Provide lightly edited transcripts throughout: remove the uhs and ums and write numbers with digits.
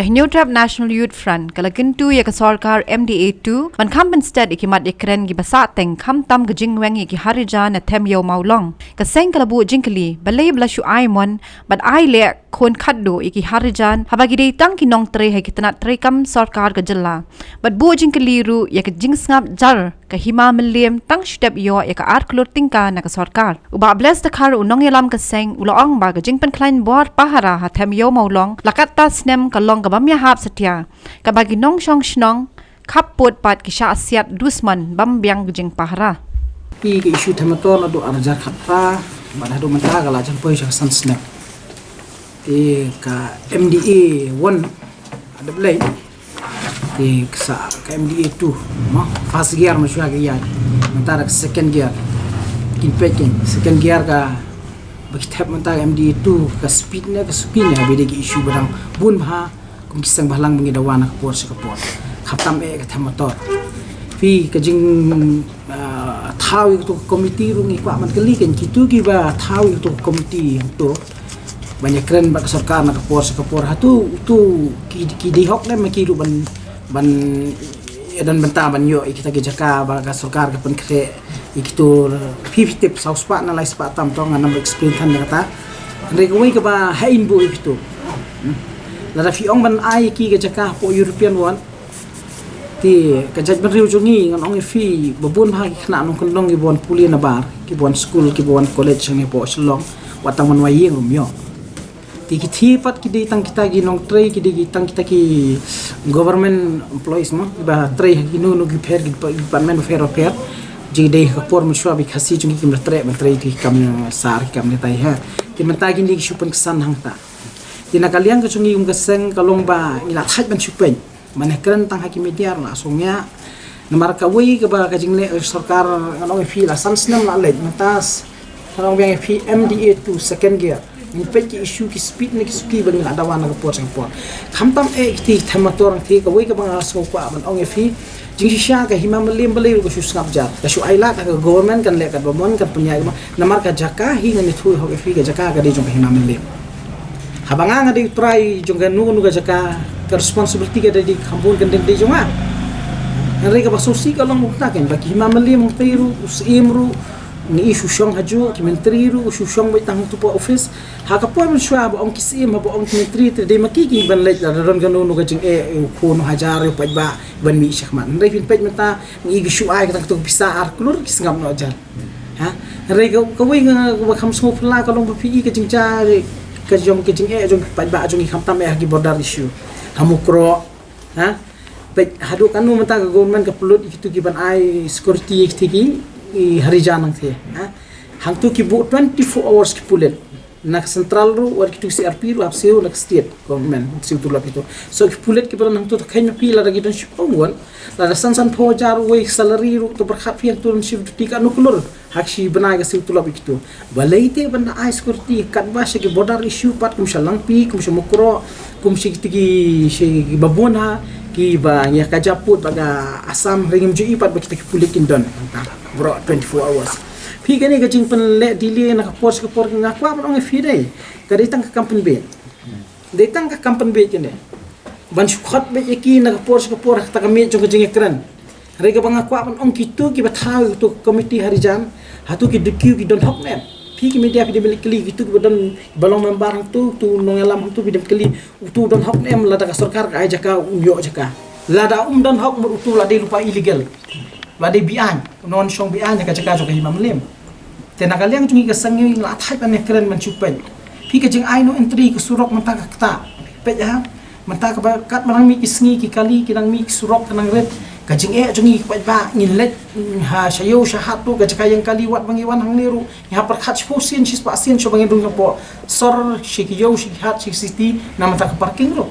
New Trap National Youth Front kalakin tu ya ke sarkar MDA2 man kam ben sted ikimat ikren gi basa teng kam tam ge jingweng ki harijan na them yo maulong ka seng kalabu jingkali balay blashu aimon bad ai le kon khaddo iki harijan habagi dei tang ki nong tre hai kitna tre kam sarkar ga jalla bad bu jingkali ru ya ke jingsngap jar ka hima miliem tang step yo ya ka art klor tingka na ka sarkar uba bles ta khar unong yalam ka seng uloong ba ga jingpen klein bor pahara ha them yo maulong lakat ta snem ka long ka bam ya hap setia ka bagi nong shong shnong khap pot pat ki sha asiat dusman bam biang jing pahara pi ke isu thamaton adu arjar khatra bada do menta gala jan poi sha san snap ti ka MDA 1 ada belai ti ka MDA 2 ma first gear ma shwa ge ya menta second gear in peking second gear ka bagi tap menta MDA 2 ka speed ne ka speed ne bede ki isu barang bun bha kum kisang bahlang mengi dawana ka por sa ka por khatam e ka thamator pi ka jing thau itu komiti rungi kwa man kali kan kitu ki ba thau itu komiti to banyak keren bak sarkar na kapor sa kapor hatu tu ki di hok le maki ru ban dan benta ban yo kita ke jaka ba ka sarkar ka pen kre ikitu 50 tip saus pa na lai spa tam to ngana experience han kata re ko ka ba hain bu ikitu la fi ong ban ai ki ke jaka po European one ti ka jaj ban riu jongi ngan ong fi babun ha khna nong kondong ki bon puli na bar ki bon school ki bon college ngi po slong watang man wayeng rumyo ti ki thipat ki di tang kita gi nong tray ki di tang kita ki government employees mo ba tray ki no no ki pher ki department of fair ji de ka por mo shwa bi khasi jongi ki tray ban tray ki kam sar ki kam ne tai ha ti man ta gi ni shupan kisan hang ta ti na kalian ka jongi um ka seng kalong ba ila thaj ban shupen mana keren tang hakim media la songnya namar ka wei ka ba ka jingle sarkar ngalong fi la sansnam la le matas ngalong bang fi MDA 2 second gear in peki issue ki speed ne ki ski ban ada wana ka por sang por khamtam e ti thamator ti ka wei ka bang so kwa ban ong fi jing sha ka himam lem balai ko shu skap ja ka shu aila ka government kan le ka bomon kan punya namar ka jaka hi ne thu ho fi ka jaka ka de jong himam lem habanga ngadi try jong nu ka jaka ka responsibility ka de khambun kan de jonga nare ka basosi ka long mukta kan baki himam lem mutiru usimru ni isu shong haju ki menteri ru isu shong bai tang tu po office ha ka po shwa ba ong kisim ba ong menteri te de makiki ban lej la ron ganu no ga jing e ko no hajar pa ba ban mi shekman ndai fin pej mata ni gi shu ai ka tu bisa ar klur ki singam no jar ha re ka wi nga ba kham so phla ka long ba phi ka jing cha ka jong ki jing e jong pa ba jong ki kham tam e gi border issue hamukro ha pej hadu kanu mata ka government ka pulut itu ki ban ai security ki i harijan ang the hang tu ki bu 24 hours ki pulet nak central ru war ki tu CRP ru apseu nak state government siu tu lap itu so ki pulet ki ban hang tu khain pi la ragi don shipon la san pho jar we salary ru to berkhat pi tu ship tu ka nuklur hak shi bana ga siu tu lap itu balaite ban ai security kat ba ki border issue pat kum shalang pi kum shmukro kum shi ki babona ki ba ya kajaput baga asam ringim ju ipat ba kita ki pulet kin don bro 24 hours pi gani ka jing pen le delay na ka por nga kwa ban ong fi dai ka dei tang ka company be dei tang ka company be kene ban shukhat be ki na ka por ta ka me jong jing ekran re ka bang kwa ban ong ki tu ki ba thau tu committee harijan hatu ki dq ki don hok ne pi ki media ki de kali ki tu ki don balong member tu nong alam tu bi de kali tu don hok ne la ka sarkar ka jaka yo jaka la da don hok mu tu la de lupa illegal lade bian non shong bian ka jaka jong himam lem tena kaliang jungi ka sangi la thai pan keren man chupen pi ka jing ai no entry ka surok mata ka ta pe ja mata ka ba kat manang mi kisngi ki kali ki nang mi surok kanang red ka jing e jungi pa ba ngin let ha shayo shahat tu ka jaka yang kali wat bangi wan hang niru ya par khat fosin sis pa sin so bangi dung po sor shikiyo shihat city na mata ka parking ro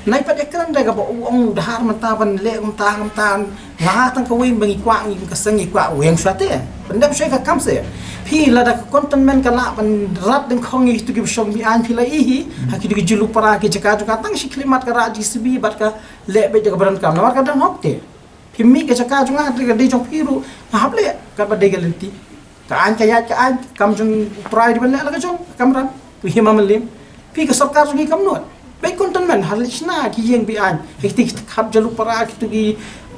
nai pa ekran daga ba ong dahar mata ban le ta nga tang ka wing bangi kwa ngi ka sangi kwa weng swate pendam shai ka kamse phi la da content ka la ban rat ding khong ngi tu gi shong bi an phi la hi ha ki gi julu para ki jaka jaka tang shi klimat ka raji sibi bat ka le be jaga baran kam na ka dan hokte phi mi ka jaka junga ka de jong piru ha ble ka ba de galenti ka an ka ya ka an kam jung pride ban la ka jong kamran wi himam lim pi ka sarkar jung kam not baik kontenmen halisna ki yang bi an hektik khap jalu para ki tu gi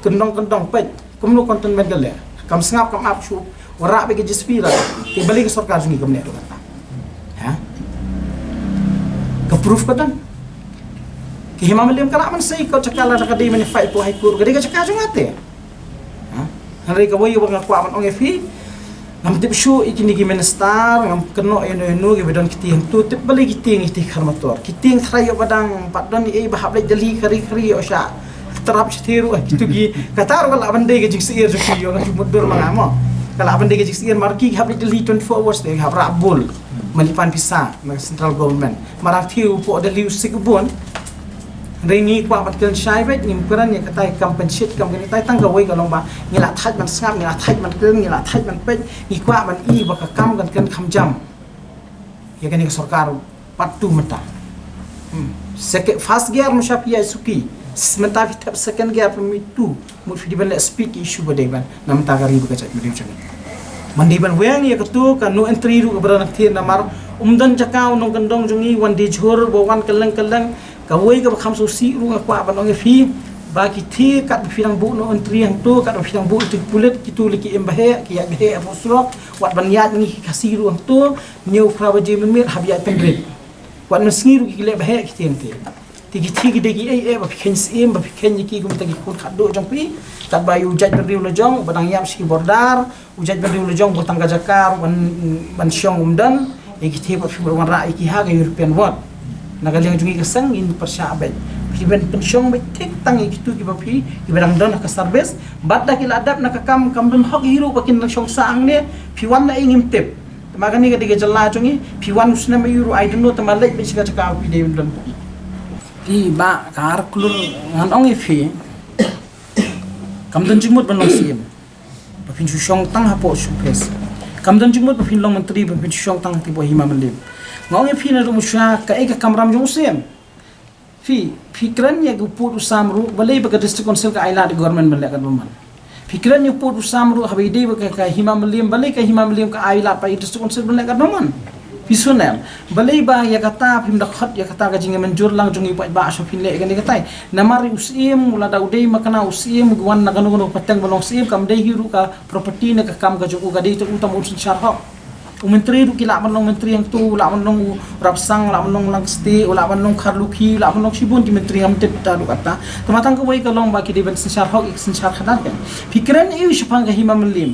kendong baik kumno kontenmen gale kam sngap kam ap shu wara be ge jispira ke balik sarkar jungi kamne ro kata ha ke proof katan ke himam liam kala man sei ko cakala ka di man fai po hai kur gade ka cakala jungate ha hari ka boy bang ko aman ong fi ngam tip shu ikini gi minister ngam keno eno gi bedon kiting tu tip balik kiting iti kharmator kiting thrayo badang padon e bahab le jali khari osha terap chtiru kitu gi katar wala bande gi jiksir jo ki yo ga mudur mangamo kala bande gi jiksir marki hab le jali 24 hours de hab rabul malipan pisa na central government marang thiu po de liu sikbon ringi kwa patkel shai vet nim kuran ya katai compensate kam kini tai tang gawai kalong ba ngila thaj man sngap ngila thaj man keng ngila thaj man pet ngi kwa man I ba ka kam kan kham jam ya kani sarkar patu mata first gear mushafi ya suki sementa vitap second gear pemitu mu fi diban speak issue badeban nam ta gari ba ka chat medium chang mandiban weng ya ketu kan no entry ru beranak thien namar umdan jakau nong kendong jungi wan di jhur bo wan keleng kawai ka kham so si ru kwa ban ong fi ba ki thi kat firang bu no entry yang tu kat firang bu tu pulet ki tu liki embahe ki ya behe apostro wat ban yat ni kasi ru ang tu new prawaje memir habia pendrit wat mesngi ru ki le behe ki tiang ti ti ki de ki ba fikhen sim ba fikhen ki gum ta ki kun khado jong pi kat ba yu jaj beriu le jong badang yap si bordar ujaj beriu le jong butang ka jakar ban syong umdan e ki thi ba fi wan ra ki ha ga european word nagaling jungi kesang in persyabat kiben pensyong be tik tang itu ki bapi kiberang don ka service badda ki adab nak kam don hok hiru bakin lang syong saang ne piwan na ingim tip magani ka diga jalla jungi piwan usna me yuru I don't know tamalai be siga ka pi de don pi ba kar klur ngan ong ifi kam don jimut ban long sim bapin syong tang hapo supes kam don jimut bapin long menteri bapin syong tang tibo hima mendim ngong fi na rumusha ka ega kamram jong sem fi kran ya gu put usamru balai ba district council ka aila di government balai ka duman fi kran ya put usamru habide ba ka himam lim balai ka himam lim ka aila pa district council balai ka duman fi sunam balai ba ya kata pim da khat ya kata ka jinga menjur lang jong ipa ba so fin le ga ni katai namari usim mula daude makana usim gwan na ganu patang balong sim kam dei hiru ka property na ka kam ka jong ga dei tu utam usun syarha menteri du kila manong menteri yang tu la manong rapsang la manong langsti la manong kharluki la manong sibun di menteri yang tet ta du kata tematang ko wai kalong ba ki de ben sensar hok ik sensar khadat kan pikiran iu shapang ga hima melim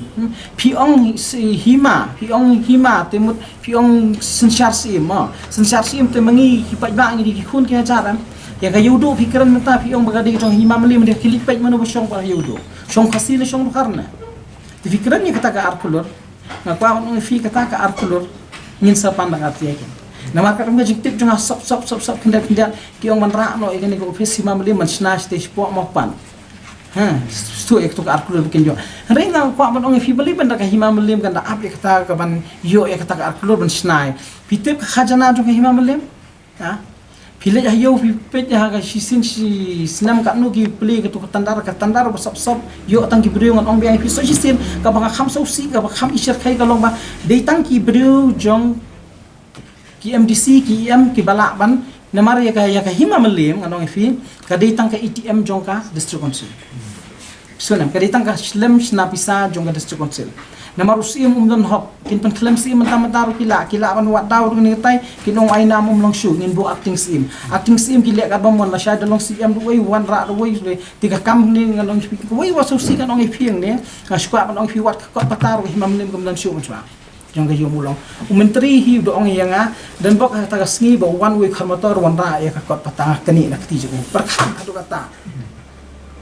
pi ong hima temut pi ong sensar sim te mangi ki pa ba ngi di khun ki ajaran ya ga yudu pikiran mata pi ong bagadi jong hima melim de kilik pa manu bosong pa yudu song khasile song karna pikiran ni kata ga arkulur ngakwa on fi kata ka arkulur ngin sa pandang ati yakin nama ka mga jiktip jong sop kinda ki ong man ra no igani ko office hima melim man snash te spo mo pan stu ek to ka arkulur bikin jo re na kwa man ong fi bali banda ka hima melim kan da ap kata ka ban yo ya kata ka arkulur ban snai pitip ka khajana jong hima melim ha pile ya yo pipet ya ga sisin si sinam ka nu ki pli ka to tandar sop yo tang ki brio ngon ong bi fi so sisin ka ba kham so si ka ba kham isher khai ka long ba de tang ki brio jong ki MDC ki em ki bala ban namar ya ka hima melim ngon fi ka de tang ka ATM jong ka district council sunam ka de tang ka slim snapisa jong ka district council namar usim umdon hok kin pen klem sim mataru kila ban wat daw ni tai kinong ay namum long shu ngin bu acting sim ki le ka bamon la sha long sim du wai wan ra du wai tiga kam ni ngalong ko wai wasu si kan ong ipieng ne ka skwa ban ong fi wat ko pataru himam nim gam dan shu ma jong ga yumulong menteri hi do ong yanga dan bok ta ga sngi ba one week kharmotor wan ra ya ka ko patang kani nak ti ju perkham kadu kata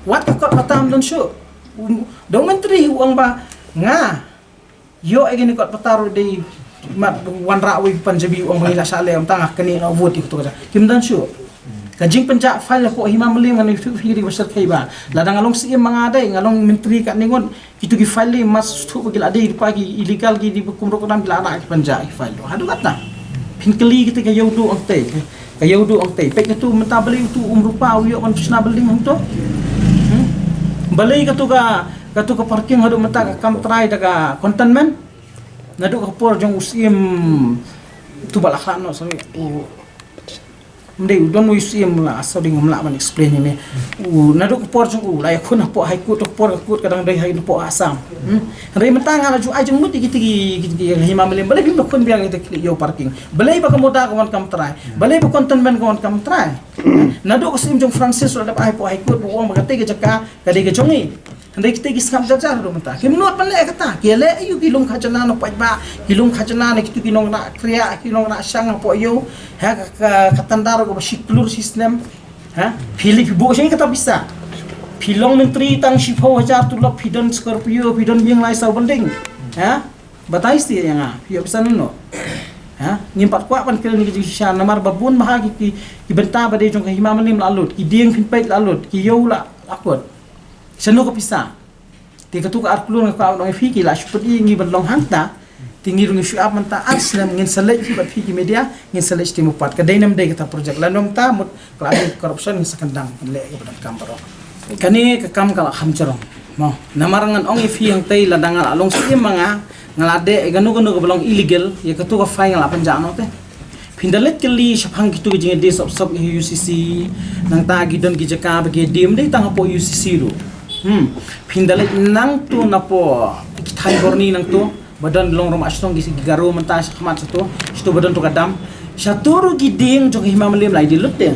wat ko patam dan shu do menteri hi ong ba nga yo egini kot pataru de mat wan ra wi panjabi ong hila sale am tangah kani no vote itu kada kimdan shu kajing penjak file ko himam lim ngani fi ri basar kai ba ladang along si mangadai ngalong menteri kat ningon itu ki file mas tu bagil ade pagi illegal ki di hukum rokodam bila anak penjak file hadu kata pinkeli kita ka yodu ong te pek tu menta beli tu rupa yo kan susna beli to balai katu ka parking hadu mata ka kam try daga containment nadu ka por jong usim tu balakhan no so mde udon musim la asal ding mla man explain ni nadu ko por jung la yakun po hai ku to por ku kadang dai hai po asam rei mentang ala ju ajung mut gigi hima mele bale bim kun biang ite yo parking bale ba kamuda ko kam try bale ba konten ben ko kam try nadu ko sim jung francis la hai po hai ku bo ma kate ke jaka kade ke jongi Andai kita gis kam jajar do mata. Kimnot pan le kata. Kele ayu kilung khajana no pajba. Kilung khajana ne kitu kinong na kriya, kilong na sang po yo. Ha katandar ko siklur system. Ha Philip bo sing kata bisa. Philong menteri tang sipo hajar tulap pidon Scorpio, pidon biang lai sau bending. Ha batai sti yang ah. Yo bisa no. Ha ngimpat kwa pan kele ni kisah namar babun mahagi ki benta bade jong hima manim lalut, ki dieng pinpait lalut, ki yo la akut. Seno ko pisa ti katu ka arkulun ka no fiki la shupati ngi balong hanta tinggi rungi shu ap manta aslam ngin selej ki bat fiki media ngin selej ti mupat ka dainam dai kata project lanom ta mut klasi corruption ni sakandang le ka bat kamparo kani ka kam kala hamjarong mo namarangan ong ifi yang tai ladangal along si mga ngalade ganu ko balong illegal ya katu ka fine la panjano te Pindalet kali syapang gitu jinge des sop UCC nang tagi don ki jaka bagi dim dei tang po UCC ru Pindalet nang tu napo kitai borni nang tu badan long rom asong gi garo menta khmat tu sto badan tu kadam syaturu giding jong himamlim lai dilut de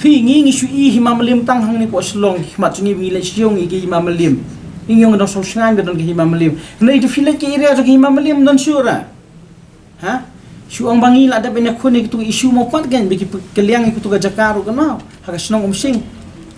fi ngi shu i himamlim tang hang ni po slong khmat ngi ngile siong gi himamlim ingong don so snang don gi himamlim nei tu filet ki area jong himamlim don syura ha Shu ang bangi la da bena khone kitu issue mo pat gan biki keliang kitu ga jakaru kana haka snong umsing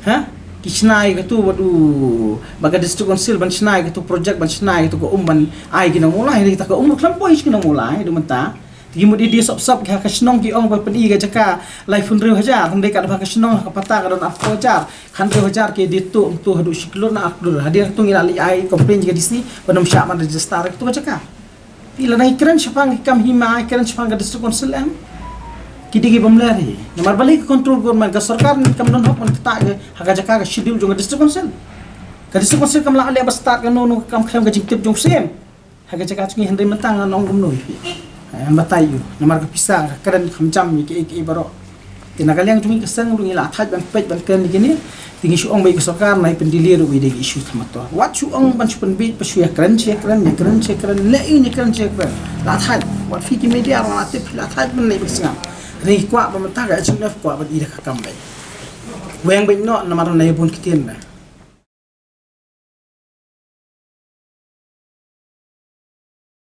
ha kisnai kitu wadu baga district council ban snai kitu project ban snai kitu ko ban ai kina mulai kita ko klampo is kina mulai du menta ti mo di sop haka snong ki ong ba pedi ga jaka lai fun reu hajar hande ka haka snong ka pata ka don afko jar khan reu hajar ke ditu tu hadu siklur na aklur hadir tu ngila ai complain ga disi banam sya man register kitu ga jaka Ila na ikran syapang kam hima ikran syapang ka district council am kidigi bamlari namar balik control government ka sarkar ni kam non hok man ta haga jaka ka schedule jong district council kam la ale bastar ka no kam kham ka jingtip jong sem haga jaka chungi handai matang nong gumno am batayu namar ka pisa karan kham jam ki baro tinagalyang chungi kasang rungi la thaj ban pej ban kan ni tingi shu ong bai ka sarkar nai pendilir wi de issue thamato wat shu ong ban shu penbi pashu ya kran le ini kran la thaj wat fi ki media la tip la thaj ban nei bisngam ri kwa ba mata ga chung na kwa ba ida ka kam bai weng bai no namar nei bun kitien na